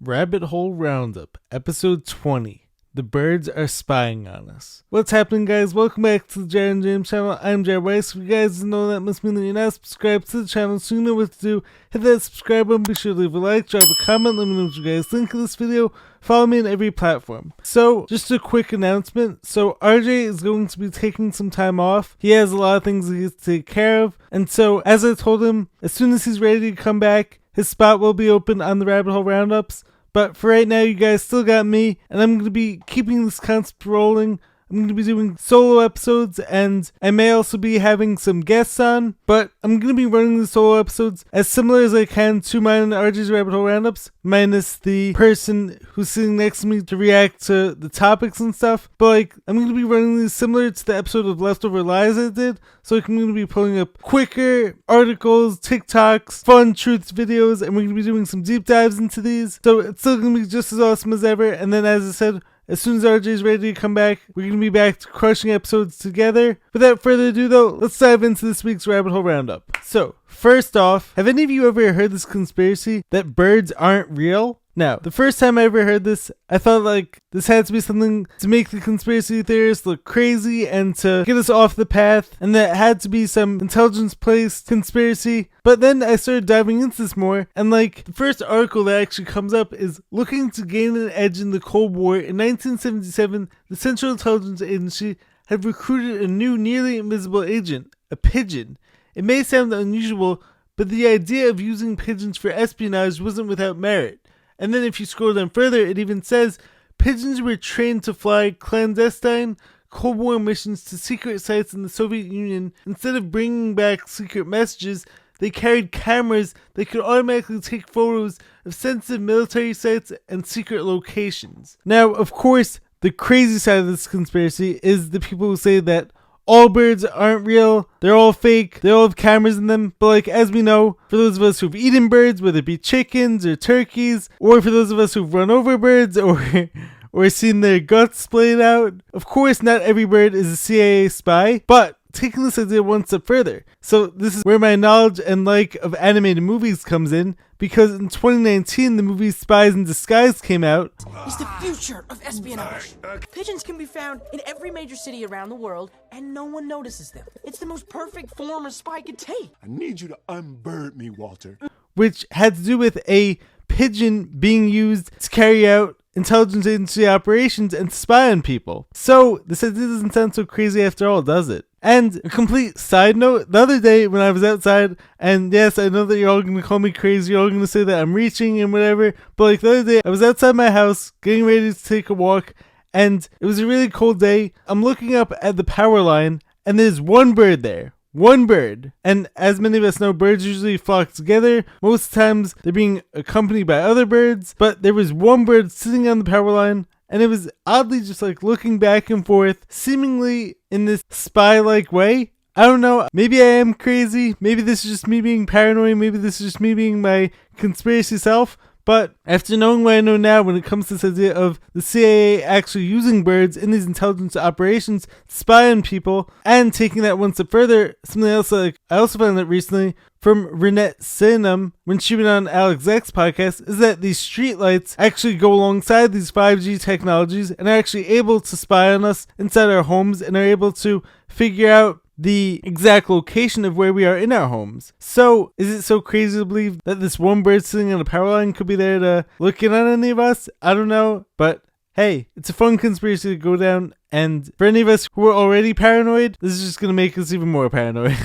Rabbit Hole Roundup, Episode 20. The birds are spying on us. What's happening, guys? Welcome back to the Jared and James channel. I'm Jared Weiss. If you guys know, that must mean that you're not subscribed to the channel, so you know what to do. Hit that subscribe button, be sure to leave a like, drop a comment, let me know what you guys think of this video. Follow me on every platform. So, just a quick announcement. So, RJ is going to be taking some time off. He has a lot of things he has to take care of. And so, as I told him, as soon as he's ready to come back, his spot will be open on the Rabbit Hole Roundups. But for right now, you guys still got me, and I'm going to be keeping this concept rolling. I'm going to be doing solo episodes, and I may also be having some guests on, but I'm going to be running the solo episodes as similar as I can to mine and RJ's Rabbit Hole Roundups, minus the person who's sitting next to me to react to the topics and stuff. But I'm going to be running these similar to the episode of Leftover Lies I did, so I'm going to be pulling up quicker articles, TikToks, fun truth videos, and we're going to be doing some deep dives into these. So it's still going to be just as awesome as ever, and then as I said, as soon as RJ is ready to come back, we're going to be back to crushing episodes together. Without further ado though, let's dive into this week's Rabbit Hole Roundup. So, first off, have any of you ever heard this conspiracy that birds aren't real? Now, the first time I ever heard this, I thought this had to be something to make the conspiracy theorists look crazy and to get us off the path, and that it had to be some intelligence-placed conspiracy. But then I started diving into this more, and the first article that actually comes up is, looking to gain an edge in the Cold War, in 1977, the Central Intelligence Agency had recruited a new nearly invisible agent, a pigeon. It may sound unusual, but the idea of using pigeons for espionage wasn't without merit. And then if you scroll down further, it even says, pigeons were trained to fly clandestine Cold War missions to secret sites in the Soviet Union. Instead of bringing back secret messages, they carried cameras that could automatically take photos of sensitive military sites and secret locations. Now, of course, the crazy side of this conspiracy is the people who say that all birds aren't real, they're all fake, they all have cameras in them. But as we know, for those of us who've eaten birds, whether it be chickens or turkeys, or for those of us who've run over birds or seen their guts splayed out, of course not every bird is a CIA spy, but taking this idea one step further. So this is where my knowledge and like of animated movies comes in, because in 2019 the movie Spies in Disguise came out. It's the future of espionage. Pigeons can be found in every major city around the world, and no one notices them. It's the most perfect form a spy could take. I need you to unbird me, Walter. Which had to do with a pigeon being used to carry out intelligence agency operations and to spy on people. So this idea doesn't sound so crazy after all, does it? And a complete side note, the other day when I was outside, and yes, I know that you're all going to call me crazy, you're all going to say that I'm reaching and whatever, but the other day I was outside my house getting ready to take a walk, and it was a really cold day. I'm looking up at the power line, and there's one bird there. One bird. And as many of us know, birds usually flock together. Most times they're being accompanied by other birds, but there was one bird sitting on the power line, and it was oddly just looking back and forth, seemingly in this spy-like way. I don't know, maybe I am crazy, maybe this is just me being paranoid, maybe this is just me being my conspiracy self, but after knowing what I know now when it comes to this idea of the CIA actually using birds in these intelligence operations to spy on people, and taking that one step further, something else I also found out recently from Renette Sinam when she went on Alex Zach's podcast, is that these streetlights actually go alongside these 5G technologies and are actually able to spy on us inside our homes and are able to figure out the exact location of where we are in our homes. So, is it so crazy to believe that this one bird sitting on a power line could be there to look in on any of us? I don't know, but hey, it's a fun conspiracy to go down, and for any of us who are already paranoid, this is just going to make us even more paranoid.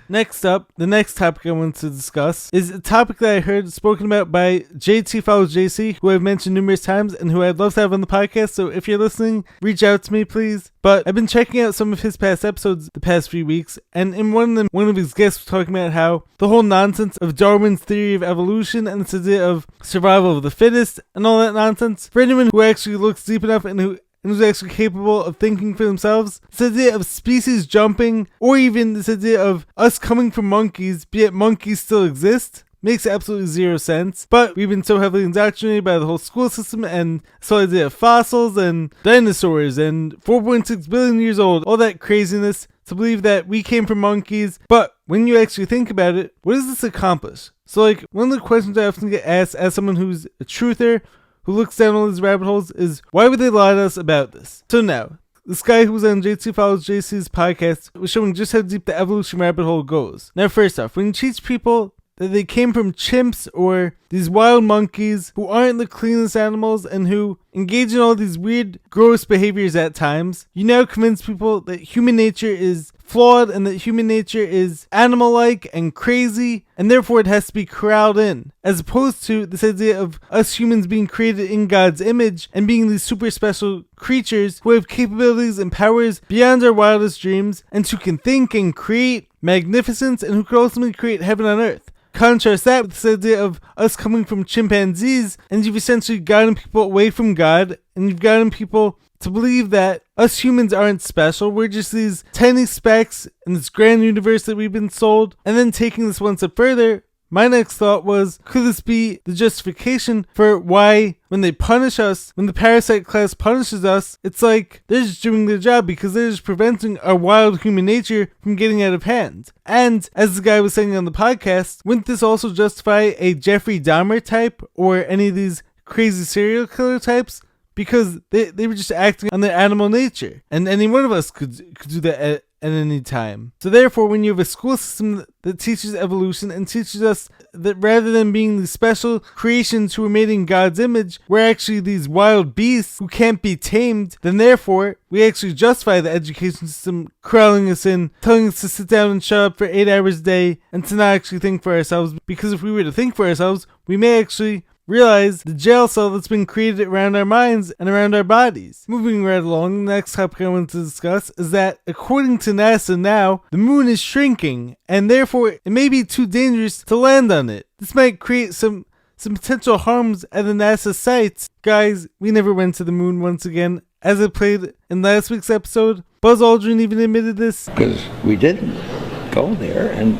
Next up, the next topic I want to discuss is a topic that I heard spoken about by JT Follows JC, who I've mentioned numerous times and who I'd love to have on the podcast, so if you're listening, reach out to me please. But I've been checking out some of his past episodes the past few weeks, and in one of them, one of his guests was talking about how the whole nonsense of Darwin's theory of evolution and this idea of survival of the fittest and all that nonsense, for anyone who actually looks deep enough and who's actually capable of thinking for themselves, this idea of species jumping, or even this idea of us coming from monkeys, be it monkeys still exist, makes absolutely zero sense. But we've been so heavily indoctrinated by the whole school system and this whole idea of fossils and dinosaurs and 4.6 billion years old, all that craziness. to believe that we came from monkeys. But when you actually think about it, what does this accomplish? So like, one of the questions I often get asked as someone who's a truther, who looks down all these rabbit holes, is why would they lie to us about this? So now, this guy who was on JT Follows JC's podcast was showing just how deep the evolution rabbit hole goes. Now, first off, when you teach people that they came from chimps or these wild monkeys who aren't the cleanest animals and who engage in all these weird, gross behaviors at times, you now convince people that human nature is flawed and that human nature is animal-like and crazy, and therefore it has to be corralled in, as opposed to this idea of us humans being created in God's image and being these super special creatures who have capabilities and powers beyond our wildest dreams, and who can think and create magnificence, and who could ultimately create heaven on earth. Contrast that with this idea of us coming from chimpanzees, and you've essentially gotten people away from God, and you've gotten people to believe that us humans aren't special, we're just these tiny specks in this grand universe that we've been sold. And then taking this one step further, my next thought was, could this be the justification for why when they punish us, when the parasite class punishes us, it's like they're just doing their job because they're just preventing our wild human nature from getting out of hand. And as the guy was saying on the podcast, wouldn't this also justify a Jeffrey Dahmer type or any of these crazy serial killer types? Because they were just acting on their animal nature. And any one of us could do that at any time. So therefore, when you have a school system that teaches evolution and teaches us that rather than being these special creations who are made in God's image, we're actually these wild beasts who can't be tamed, then therefore, we actually justify the education system crawling us in, telling us to sit down and shut up for 8 hours a day and to not actually think for ourselves. Because if we were to think for ourselves, we may actually realize the jail cell that's been created around our minds and around our bodies. Moving right along, the next topic I want to discuss is that according to NASA now, the moon is shrinking, and therefore it may be too dangerous to land on it. This might create some potential harms at the NASA sites. Guys, we never went to the moon once again. As I played in last week's episode, Buzz Aldrin even admitted this. Because we didn't go there, and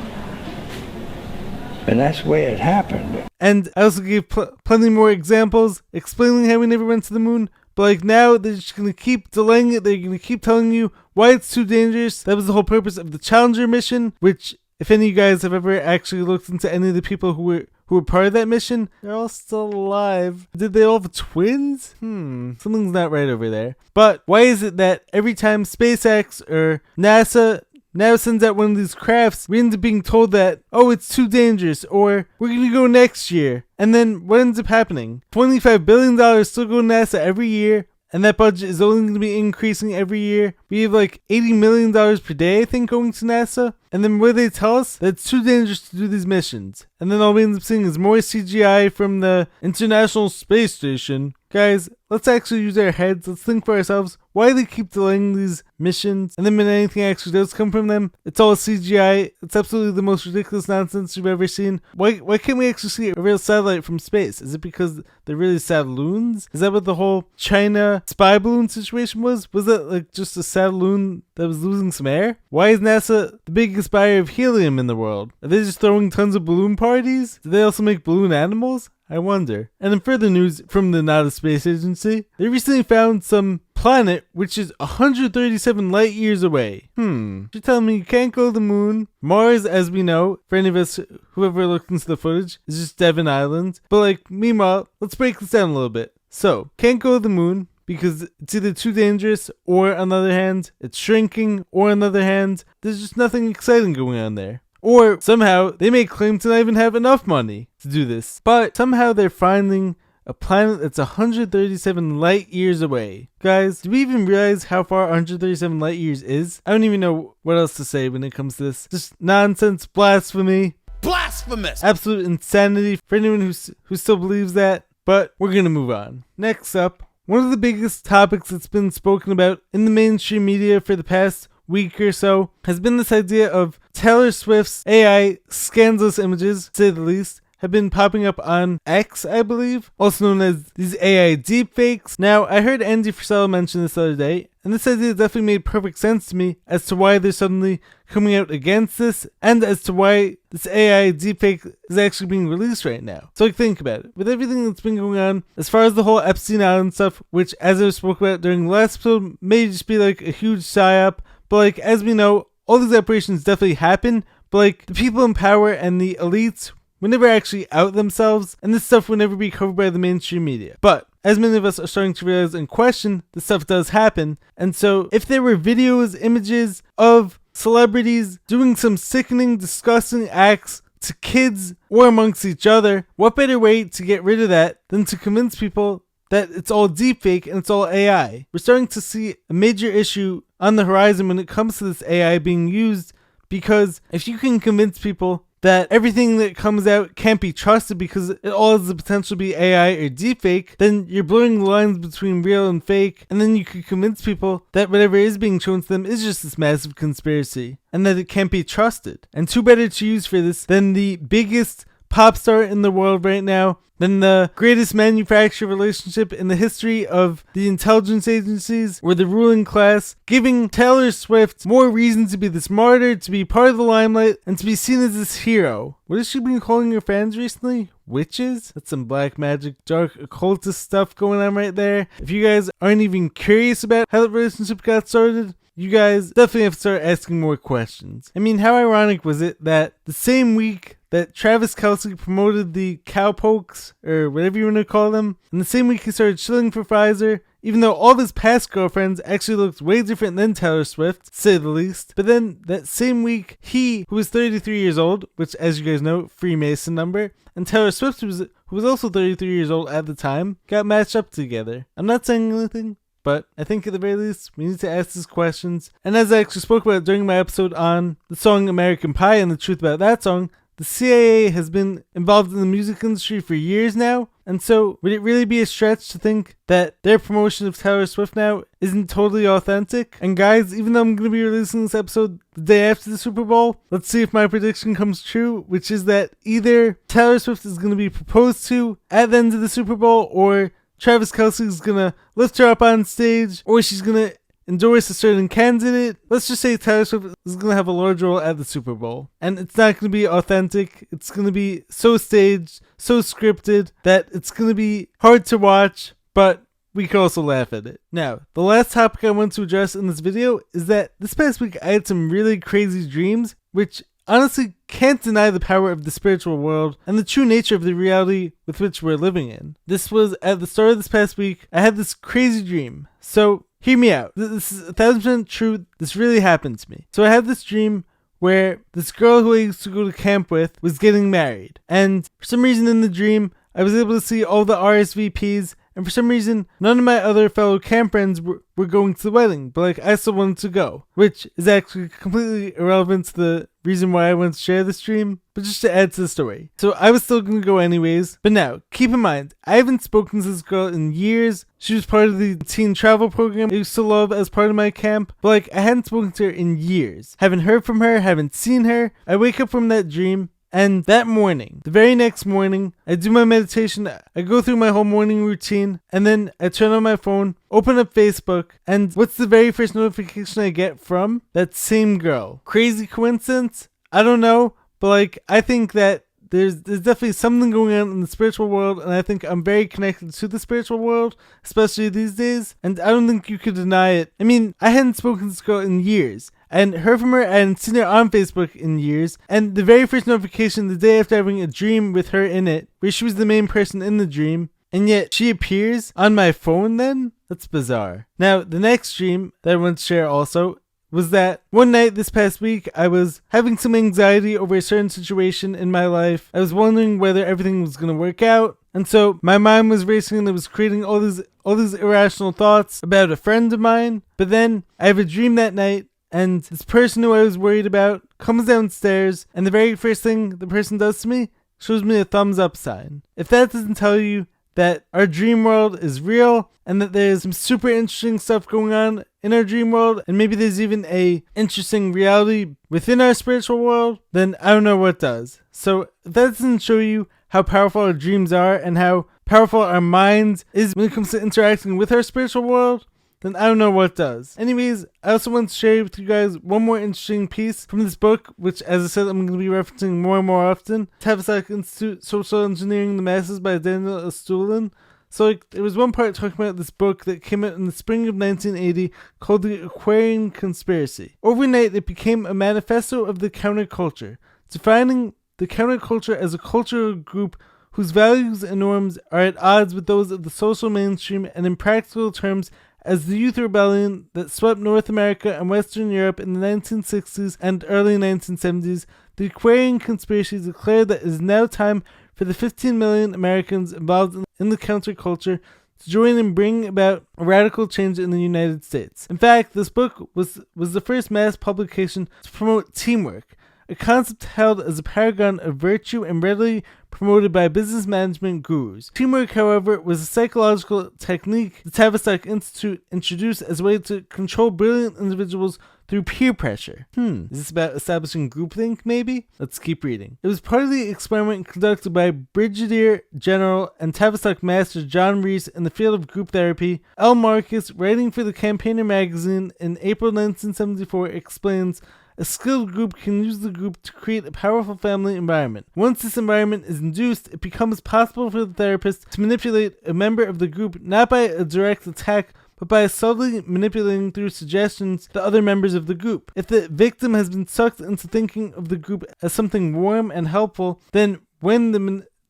that's the way it happened. And I also gave plenty more examples explaining how we never went to the moon. But like now, they're just going to keep delaying it. They're going to keep telling you why it's too dangerous. That was the whole purpose of the Challenger mission, which if any of you guys have ever actually looked into any of the people who were part of that mission, they're all still alive. Did they all have twins? Something's not right over there. But why is it that every time SpaceX or NASA now sends out one of these crafts, we end up being told that, oh, it's too dangerous, or we're going to go next year. And then what ends up happening? $25 billion still go to NASA every year, and that budget is only going to be increasing every year. We have like $80 million per day, I think, going to NASA. And then what do they tell us? That it's too dangerous to do these missions. And then all we end up seeing is more CGI from the International Space Station. Guys, let's actually use our heads. Let's think for ourselves. Why do they keep delaying these missions? And then when anything actually does come from them, it's all CGI. It's absolutely the most ridiculous nonsense you've ever seen. Why can't we actually see a real satellite from space? Is it because they're really sad loons? Is that what the whole China spy balloon situation was? Was that like just a sad loon that was losing some air? Why is NASA the biggest buyer of helium in the world? Are they just throwing tons of balloon parties? Do they also make balloon animals? I wonder. And in further news from the NASA Space Agency, they recently found some planet which is 137 light years away. You're telling me you can't go to the moon? Mars, as we know, for any of us who ever looked into the footage, is just Devon Island. But like, meanwhile, let's break this down a little bit. So, can't go to the moon because it's either too dangerous, or on the other hand, it's shrinking, or on the other hand, there's just nothing exciting going on there. Or somehow they may claim to not even have enough money to do this. But somehow they're finding a planet that's 137 light years away. Guys, do we even realize how far 137 light years is? I don't even know what else to say when it comes to this. Just nonsense, blasphemy. Blasphemous! Absolute insanity for anyone who still believes that. But we're going to move on. Next up, one of the biggest topics that's been spoken about in the mainstream media for the past week or so has been this idea of Taylor Swift's AI scandalous images, to say the least, have been popping up on X, I believe, also known as these AI deepfakes. Now, I heard Andy Frisella mention this the other day, and this idea definitely made perfect sense to me as to why they're suddenly coming out against this, and as to why this AI deepfake is actually being released right now. So like, think about it. With everything that's been going on, as far as the whole Epstein Island stuff, which as I spoke about during the last episode, may just be like a huge psyop, but like, as we know, all these operations definitely happen, but like the people in power and the elites would never actually out themselves, and this stuff would never be covered by the mainstream media. But as many of us are starting to realize and question, this stuff does happen. And so if there were videos, images of celebrities doing some sickening, disgusting acts to kids or amongst each other, what better way to get rid of that than to convince people that it's all deepfake and it's all AI? We're starting to see a major issue on the horizon when it comes to this AI being used, because if you can convince people that everything that comes out can't be trusted because it all has the potential to be AI or deepfake, then you're blurring the lines between real and fake, and then you could convince people that whatever is being shown to them is just this massive conspiracy, and that it can't be trusted. And who better to use for this than the biggest pop star in the world right now, than the greatest manufacturer relationship in the history of the intelligence agencies or the ruling class, giving Taylor Swift more reason to be this martyr, to be part of the limelight, and to be seen as this hero. What has she been calling her fans recently? Witches? That's some black magic, dark occultist stuff going on right there. If you guys aren't even curious about how the relationship got started, you guys definitely have to start asking more questions. I mean, how ironic was it that the same week that Travis Kelce promoted the cowpokes, or whatever you want to call them, and the same week he started shilling for Pfizer, even though all of his past girlfriends actually looked way different than Taylor Swift, to say the least. But then that same week, he, who was 33 years old, which as you guys know, Freemason number, and Taylor Swift, who was also 33 years old at the time, got matched up together. I'm not saying anything, but I think at the very least, we need to ask these questions. And as I actually spoke about during my episode on the song American Pie and the truth about that song, the CIA has been involved in the music industry for years now, and so would it really be a stretch to think that their promotion of Taylor Swift now isn't totally authentic? And guys, even though I'm going to be releasing this episode the day after the Super Bowl, let's see if my prediction comes true, which is that either Taylor Swift is going to be proposed to at the end of the Super Bowl, or Travis Kelce is going to lift her up on stage, or she's going to endorse a certain candidate. Let's just say Taylor Swift is going to have a large role at the Super Bowl. And it's not going to be authentic. It's going to be so staged, so scripted, that it's going to be hard to watch, but we can also laugh at it. Now, the last topic I want to address in this video is that this past week I had some really crazy dreams, which honestly can't deny the power of the spiritual world and the true nature of the reality with which we're living in. This was at the start of this past week. I had this crazy dream. So hear me out. This is 1,000% true. This really happened to me. So I had this dream where this girl who I used to go to camp with was getting married. And for some reason in the dream, I was able to see all the RSVPs. And for some reason, none of my other fellow camp friends were going to the wedding. But like, I still wanted to go. Which is actually completely irrelevant to the reason why I wanted to share this dream, but just to add to the story. So I was still going to go anyways. But now, keep in mind, I haven't spoken to this girl in years. She was part of the teen travel program I used to love as part of my camp. But like, I hadn't spoken to her in years. Haven't heard from her, haven't seen her. I wake up from that dream. And that morning, the very next morning, I do my meditation, I go through my whole morning routine, and then I turn on my phone, open up Facebook, and what's the very first notification I get from? That same girl. Crazy coincidence? I don't know, but like, I think that there's definitely something going on in the spiritual world, and I think I'm very connected to the spiritual world, especially these days, and I don't think you could deny it. I mean, I hadn't spoken to this girl in years. I hadn't heard from her, I hadn't seen her on Facebook in years, and the very first notification the day after having a dream with her in it, where she was the main person in the dream, and yet she appears on my phone then? That's bizarre. Now, the next dream that I want to share also was that one night this past week, I was having some anxiety over a certain situation in my life. I was wondering whether everything was going to work out, and so my mind was racing and it was creating all these irrational thoughts about a friend of mine. But then I have a dream that night, and this person who I was worried about comes downstairs, and the very first thing the person does to me, shows me a thumbs up sign. If that doesn't tell you that our dream world is real, and that there's some super interesting stuff going on in our dream world, and maybe there's even a interesting reality within our spiritual world, then I don't know what does. So if that doesn't show you how powerful our dreams are, and how powerful our mind is when it comes to interacting with our spiritual world, then I don't know what does. Anyways, I also want to share with you guys one more interesting piece from this book, which, as I said, I'm going to be referencing more and more often. Tavistock Institute, Social Engineering the Masses by Daniel Estulin. So like, there was one part talking about this book that came out in the spring of 1980 called The Aquarian Conspiracy. Overnight, it became a manifesto of the counterculture, defining the counterculture as a cultural group whose values and norms are at odds with those of the social mainstream, and in practical terms as the youth rebellion that swept North America and Western Europe in the 1960s and early 1970s. The Aquarian Conspiracy declared that it is now time for the 15 million Americans involved in the counterculture to join and bring about a radical change in the United States. In fact, this book was the first mass publication to promote teamwork, a concept held as a paragon of virtue and readily promoted by business management gurus. Teamwork, however, was a psychological technique the Tavistock Institute introduced as a way to control brilliant individuals through peer pressure. Is this about establishing groupthink, maybe? Let's keep reading. It was part of the experiment conducted by Brigadier General and Tavistock Master John Reese in the field of group therapy. L. Marcus, writing for the Campaigner magazine in April 1974, explains, a skilled group can use the group to create a powerful family environment. Once this environment is induced, it becomes possible for the therapist to manipulate a member of the group not by a direct attack, but by subtly manipulating through suggestions the other members of the group. If the victim has been sucked into thinking of the group as something warm and helpful, then when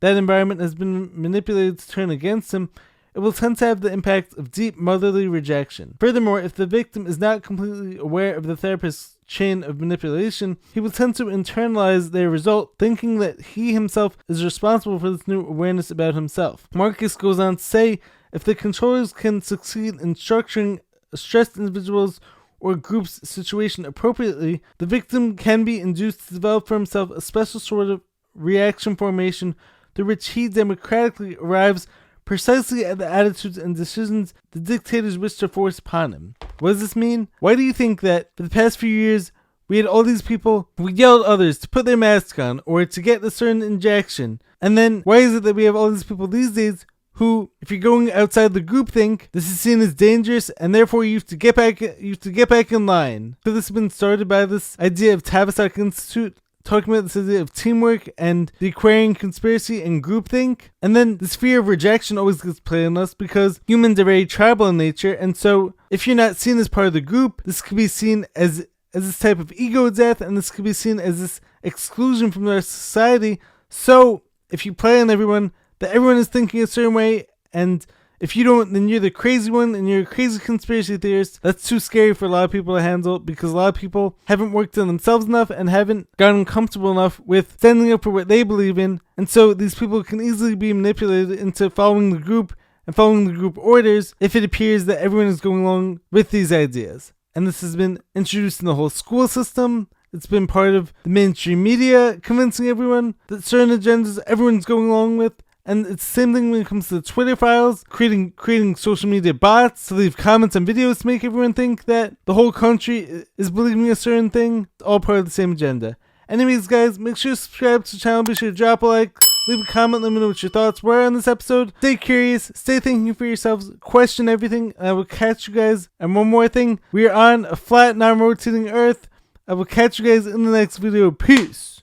that environment has been manipulated to turn against him, it will tend to have the impact of deep motherly rejection. Furthermore, if the victim is not completely aware of the therapist's chain of manipulation, he will tend to internalize their result, thinking that he himself is responsible for this new awareness about himself. Marcus goes on to say, if the controllers can succeed in structuring a stressed individual's or group's situation appropriately, the victim can be induced to develop for himself a special sort of reaction formation through which he democratically arrives precisely at the attitudes and decisions the dictators wish to force upon him. What does this mean? Why do you think that for the past few years we had all these people who yelled at others to put their mask on or to get a certain injection? And then why is it that we have all these people these days who, if you're going outside the groupthink, this is seen as dangerous, and therefore you have to get back in line? Could this have been started by this idea of Tavistock Institute talking about this idea of teamwork and the Aquarian Conspiracy and groupthink? And then this fear of rejection always gets played on us because humans are very tribal in nature, and so if you're not seen as part of the group, this could be seen as this type of ego death, and this could be seen as this exclusion from our society. So if you play on everyone, that everyone is thinking a certain way, and if you don't, then you're the crazy one and you're a crazy conspiracy theorist. That's too scary for a lot of people to handle because a lot of people haven't worked on themselves enough and haven't gotten comfortable enough with standing up for what they believe in. And so these people can easily be manipulated into following the group and following the group orders if it appears that everyone is going along with these ideas. And this has been introduced in the whole school system. It's been part of the mainstream media, convincing everyone that certain agendas everyone's going along with. And it's the same thing when it comes to the Twitter files, creating social media bots to leave comments on videos to make everyone think that the whole country is believing a certain thing. It's all part of the same agenda. Anyways, guys, make sure to subscribe to the channel. Be sure to drop a like, leave a comment, let me know what your thoughts were on this episode. Stay curious, stay thinking for yourselves, question everything, and I will catch you guys. And one more thing, we are on a flat, non-rotating Earth. I will catch you guys in the next video. Peace!